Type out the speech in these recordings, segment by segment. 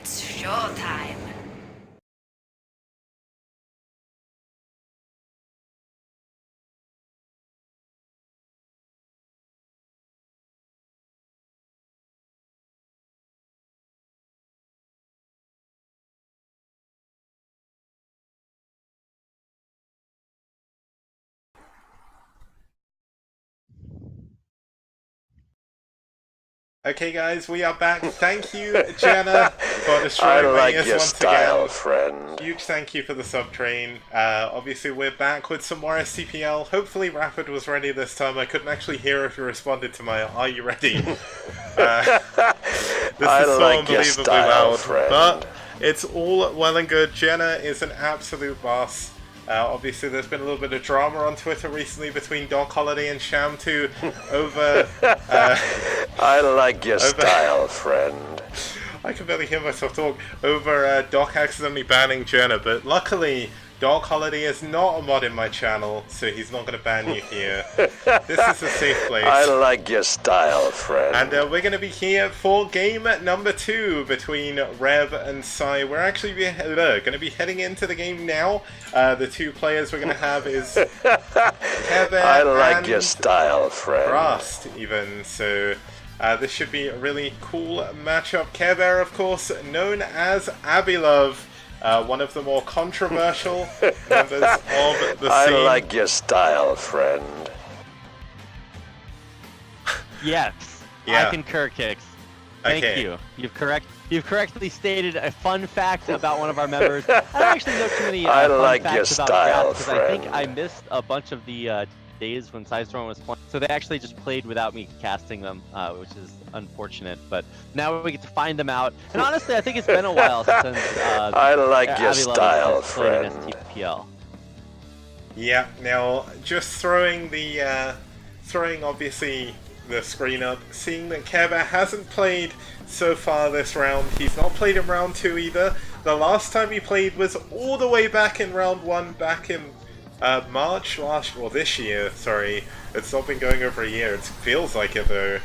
It's showtime. Okay, guys, we are back. Thank you, Jenna, for I destroying my like ears your once style, again. friend. Huge thank you for the sub train. Obviously, we're back with some more STPL. Hopefully, Rapid was ready this time. I couldn't actually hear if you responded to my "Are you ready?" This I is so like your unbelievably style, loud, friend. but it's all well and good. Jenna is an absolute boss. Obviously, there's been a little bit of drama on Twitter recently between Doc Holiday and Sham2 over. I like your style, friend. I can barely hear myself talk over Doc accidentally banning Jenna, but luckily Doc Holiday is not a mod in my channel, so he's not going to ban you here. This is a safe place. I like your style, friend. And we're going to be here for game number 2 between ReV and pSi. We're actually going to be heading into the game now. The two players we're going to have is Carebear I like and your style, friend. GraSt, even, so this should be a really cool matchup. Carebear, of course, known as Abilove, one of the more controversial members of the scene. I like your style, friend. Yes, Yeah. I concur, Kix. Thank Okay. you. You've correctly stated a fun fact about one of our members. I don't actually know too many I fun like facts your about style, because I think friend. I missed a bunch of the days when Sidestorm was playing. So they actually just played without me casting them, which is unfortunate. But now we get to find them out. And honestly, I think it's been a while since I like your Abilove style, has played in friend. STPL. Yeah, now just throwing obviously the screen up, seeing that Carebear hasn't played so far this round. He's not played in round 2 either. The last time he played was all the way back in round 1, back in March this year, sorry. It's not been going over a year, it feels like it though.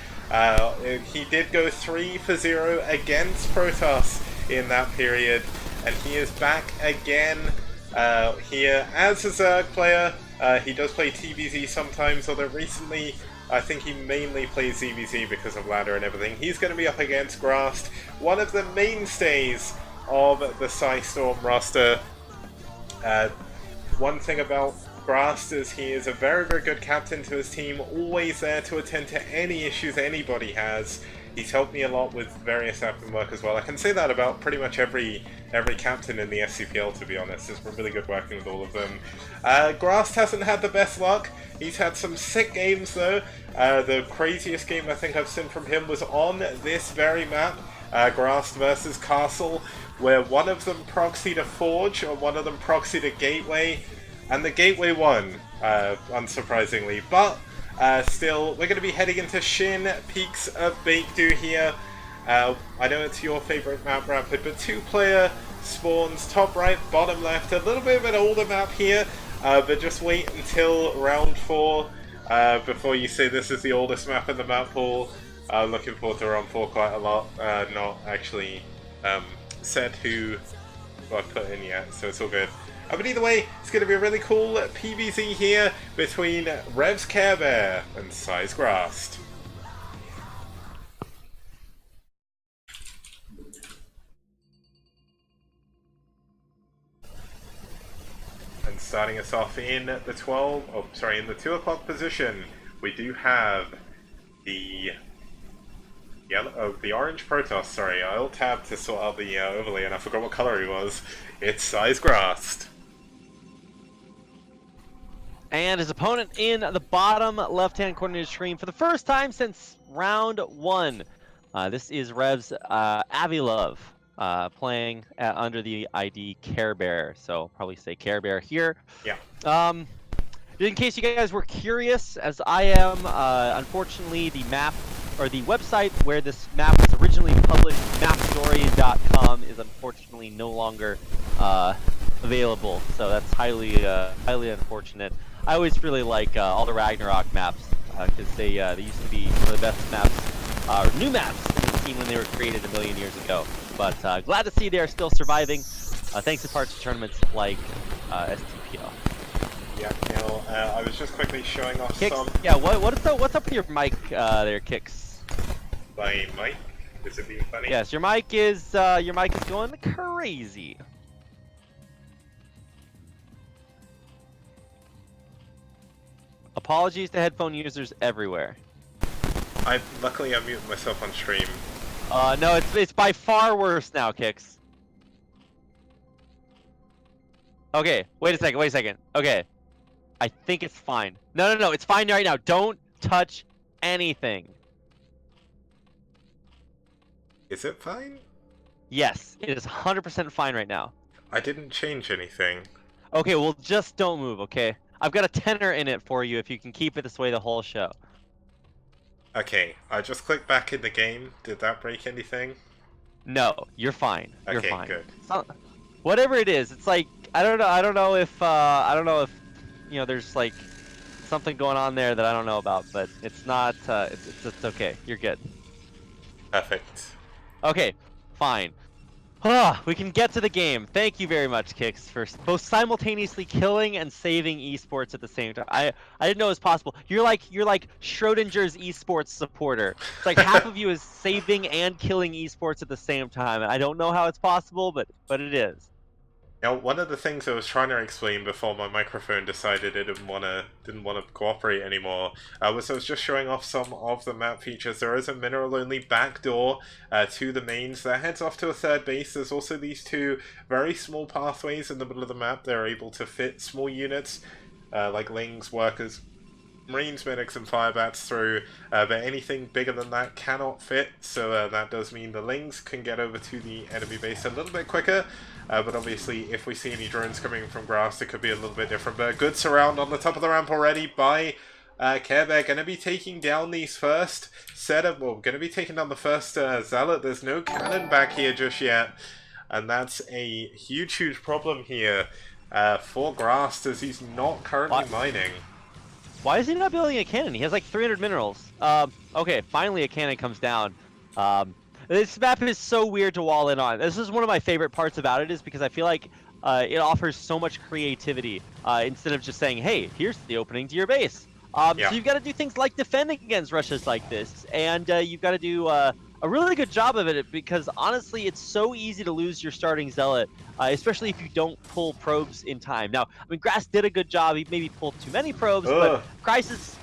He did go 3-0 against Protoss in that period, and he is back again here as a Zerg player. He does play TVZ sometimes, although recently I think he mainly plays ZVZ because of ladder and everything. He's going to be up against GraSt, one of the mainstays of the Storm roster. One thing about GraSt is he is a very, very good captain to his team, always there to attend to any issues anybody has. He's helped me a lot with various admin work as well. I can say that about pretty much every captain in the SCPL, to be honest. It's been really good working with all of them. GraSt hasn't had the best luck. He's had some sick games though. The craziest game I think I've seen from him was on this very map, GraSt versus Castle, where one of them proxied a Forge and one of them proxied a Gateway, and the Gateway won, unsurprisingly. But still, we're going to be heading into Shin Peaks of Baekdu here. I know it's your favourite map, Rapid, but 2-player spawns top right, bottom left. A little bit of an older map here, but just wait until round 4 before you say this is the oldest map in the map pool. Looking forward to round 4 quite a lot. Not actually said who I put in yet, so it's all good. But either way, it's going to be a really cool PvZ here between ReV's Carebear and pSi's GraSt. And starting us off in the in the 2 o'clock position, we do have the the orange Protoss. Sorry, I alt-tabbed to sort out the overlay and I forgot what color he was. It's pSi's GraSt. And his opponent in the bottom left-hand corner of your screen for the first time since round 1. This is ReV's Abilove playing under the ID Carebear. So probably say Carebear here. Yeah. In case you guys were curious, as I am, unfortunately the map or the website where this map was originally published, mapstory.com, is unfortunately no longer available. So that's highly unfortunate. I always really like all the Ragnarok maps because they used to be one of the best maps, or new maps in the scene when they were created a million years ago. But glad to see they are still surviving, thanks in part to tournaments like STPL. Yeah, Neil, I was just quickly showing off Kicks, some... yeah, what's up with your mic there, Kicks? My mic? Is it being funny? Yes, your mic is going crazy. Apologies to headphone users everywhere. Luckily I muted myself on stream. No, it's by far worse now, Kicks. Okay, wait a second. Okay, I think it's fine. No, it's fine right now. Don't touch anything. Is it fine? Yes, it is 100% fine right now. I didn't change anything. Okay, well, just don't move, okay? I've got a tenner in it for you if you can keep it this way the whole show. Okay, I just clicked back in the game. Did that break anything? No, you're fine. You're okay, fine. Good. Whatever it is, it's like I don't know if you know there's like something going on there that I don't know about, but it's not. It's okay. You're good. Perfect. Okay, fine. We can get to the game. Thank you very much, Kix, for both simultaneously killing and saving esports at the same time. I didn't know it was possible. You're like Schrodinger's esports supporter. It's like half of you is saving and killing esports at the same time. And I don't know how it's possible, but it is. Now, one of the things I was trying to explain before my microphone decided it didn't want to cooperate anymore was I was just showing off some of the map features. There is a mineral-only back door to the mains that heads off to a third base. There's also these two very small pathways in the middle of the map. They're able to fit small units like Lings, Workers, Marines, Medics, and Firebats through, but anything bigger than that cannot fit, so that does mean the Lings can get over to the enemy base a little bit quicker, but obviously if we see any drones coming from GraSt, it could be a little bit different. But a good surround on the top of the ramp already by Carebear. Going to be taking down these first set of, well, going to be taking down the first Zealot. There's no cannon back here just yet, and that's a huge problem here for GraSt, as he's not currently mining. Why is he not building a cannon? He has like 300 minerals. Okay, finally a cannon comes down. This map is so weird to wall in on. This is one of my favorite parts about it, is because I feel like it offers so much creativity instead of just saying, hey, here's the opening to your base. So you've got to do things like defending against rushes like this, and you've got to do a really good job of it, because honestly it's so easy to lose your starting Zealot, especially if you don't pull probes in time. Now, I mean, GraSt did a good job. He maybe pulled too many probes, but Crisis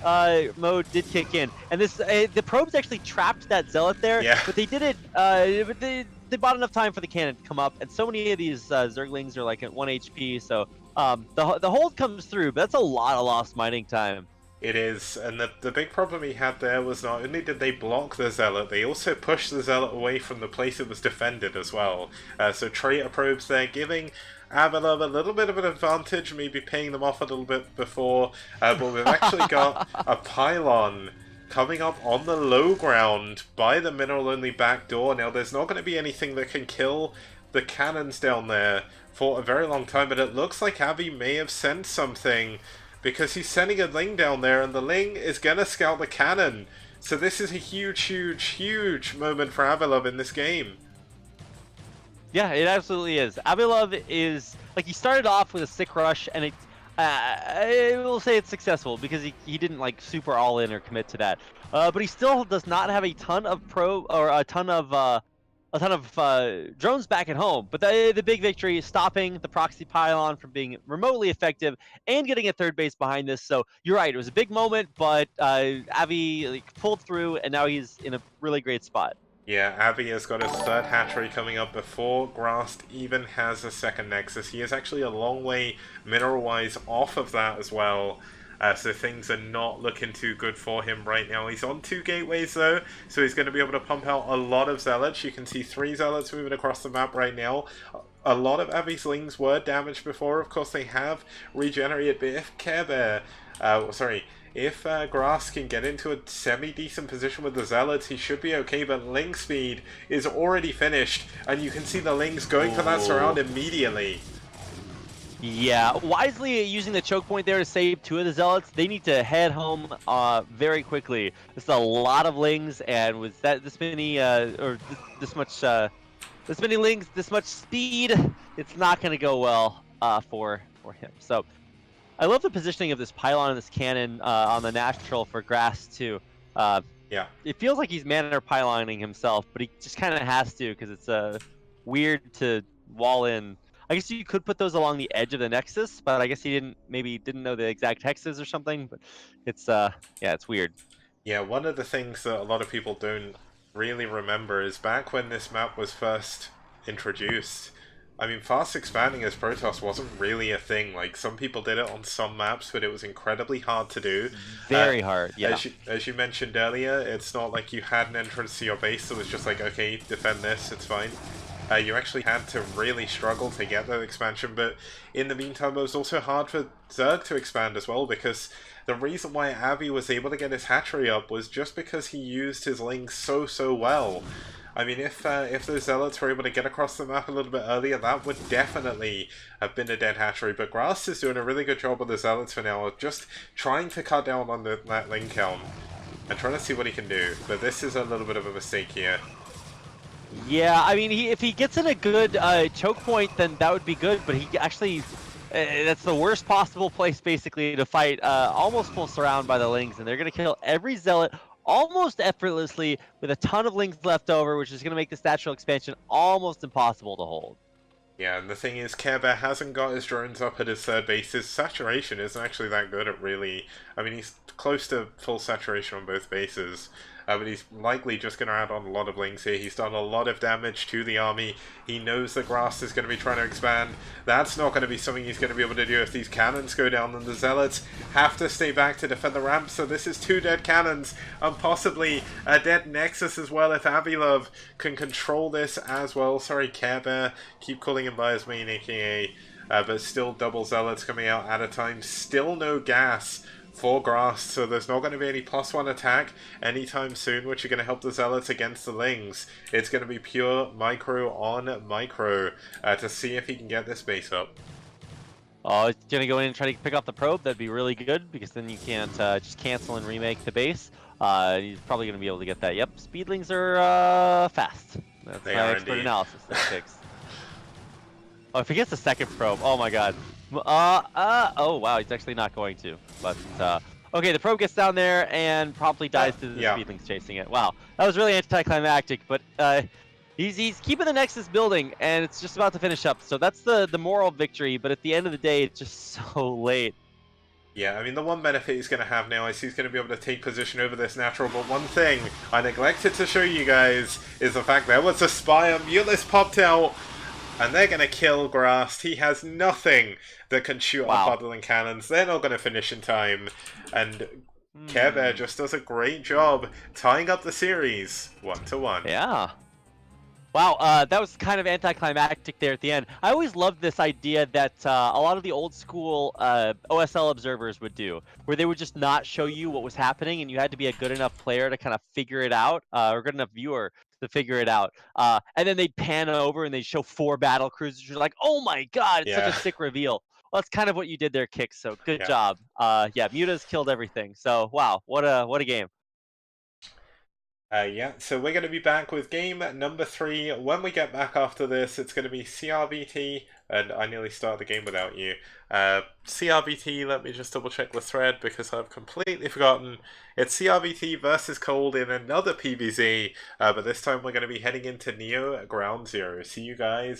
mode did kick in, and this the probes actually trapped that Zealot there, but they did it but they bought enough time for the cannon to come up, and so many of these Zerglings are like at 1 HP, so the hold comes through, but that's a lot of lost mining time. It is, and the big problem he had there was not only did they block the Zealot, they also pushed the Zealot away from the place it was defended as well. So traitor probes there, giving Avalov a little bit of an advantage, maybe paying them off a little bit before, but we've actually got a pylon coming up on the low ground by the mineral-only back door. Now, there's not going to be anything that can kill the cannons down there for a very long time, but it looks like Avi may have sent something, because he's sending a Ling down there, and the Ling is gonna scout the cannon. So this is a huge moment for Avilov in this game. Yeah, it absolutely is. Avilov is, like, he started off with a sick rush, and I will say it's successful, because he didn't, like, super all in or commit to that. But he still does not have a ton of drones back at home, but the big victory is stopping the proxy pylon from being remotely effective and getting a third base behind this. So you're right, it was a big moment, but Avi pulled through, and now he's in a really great spot. Yeah, Avi has got his third hatchery coming up before GraSt even has a second Nexus. He is actually a long way mineral-wise off of that as well. So things are not looking too good for him right now. He's on 2 gateways though, so he's going to be able to pump out a lot of Zealots. You can see 3 Zealots moving across the map right now. A lot of Avi's Lings were damaged before. Of course, they have regenerated, but if Carebear, if GraSt can get into a semi-decent position with the Zealots, he should be okay, but Ling speed is already finished, and you can see the Lings going for that surround immediately. Yeah, wisely using the choke point there to save 2 of the Zealots. They need to head home very quickly. This is a lot of Lings, and with that this many this much this many lings, this much speed, it's not going to go well for him. So I love the positioning of this pylon and this cannon on the natural for GraSt too. Yeah. It feels like he's mana piloning himself, but he just kind of has to because it's weird to wall in. I guess you could put those along the edge of the Nexus, but I guess he didn't know the exact hexes or something. But it's yeah, it's weird. Yeah, one of the things that a lot of people don't really remember is back when this map was first introduced. I mean, fast expanding as Protoss wasn't really a thing. Like, some people did it on some maps, but it was incredibly hard to do. Very hard, yeah. As you mentioned earlier, it's not like you had an entrance to your base that was just like, okay, defend this, it's fine. You actually had to really struggle to get that expansion, but in the meantime it was also hard for Zerg to expand as well, because the reason why Abby was able to get his hatchery up was just because he used his lings so well. I mean, if the Zealots were able to get across the map a little bit earlier, that would definitely have been a dead hatchery, but GraSt is doing a really good job with the Zealots for now, just trying to cut down on that ling count, and trying to see what he can do, but this is a little bit of a mistake here. Yeah, I mean, if he gets in a good choke point, then that would be good. But he actually, that's the worst possible place basically to fight. Almost full surround by the lings, and they're gonna kill every zealot almost effortlessly with a ton of lings left over, which is gonna make this natural expansion almost impossible to hold. Yeah, and the thing is, Carebear hasn't got his drones up at his third base. His saturation isn't actually that good at really... I mean, he's close to full saturation on both bases, but he's likely just going to add on a lot of lings here. He's done a lot of damage to the army. He knows that GraSt is going to be trying to expand. That's not going to be something he's going to be able to do if these cannons go down, and the Zealots have to stay back to defend the ramp. So this is 2 dead cannons, and possibly a dead Nexus as well if Avilov can control this as well. Sorry, Carebear. Keep calling him by his main AKA. But still double Zealots coming out at a time. Still no gas for GraSt, so there's not going to be any +1 attack anytime soon, which are going to help the Zealots against the lings. It's going to be pure micro on micro to see if he can get this base up. Oh, it's going to go in and try to pick off the probe. That'd be really good, because then you can't just cancel and remake the base. He's probably going to be able to get that. Yep, speedlings are fast. That's they my are expert indeed. analysis that picks. Oh, if he gets the second probe, oh my god. Oh wow, he's actually not going to. But, okay, the probe gets down there and promptly dies to the speedlings chasing it. Wow, that was really anticlimactic, but he's keeping the Nexus building, and it's just about to finish up. So that's the moral victory, but at the end of the day, it's just so late. Yeah, I mean, the one benefit he's going to have now is he's going to be able to take position over this natural, but one thing I neglected to show you guys is the fact there was a Spire, Mulis popped out, and they're going to kill GraSt. He has nothing that can shoot off other than cannons. They're not going to finish in time. And Carebear just does a great job tying up the series 1-1. Yeah. Wow, that was kind of anticlimactic there at the end. I always loved this idea that a lot of the old school OSL observers would do, where they would just not show you what was happening, and you had to be a good enough player to kind of figure it out, or a good enough viewer to figure it out. And then they'd pan over and they'd show 4 battle cruisers. You're like, oh my god, it's such a sick reveal. Well, that's kind of what you did there, Kick, so good job. Yeah, Muta's killed everything. So, wow, what a game. Yeah, so we're going to be back with game number 3. When we get back after this, it's going to be CRBT, and I nearly started the game without you. CRBT, let me just double check the thread because I've completely forgotten. It's CRBT versus Cold in another PvZ, but this time we're going to be heading into Neo Ground Zero. See you guys.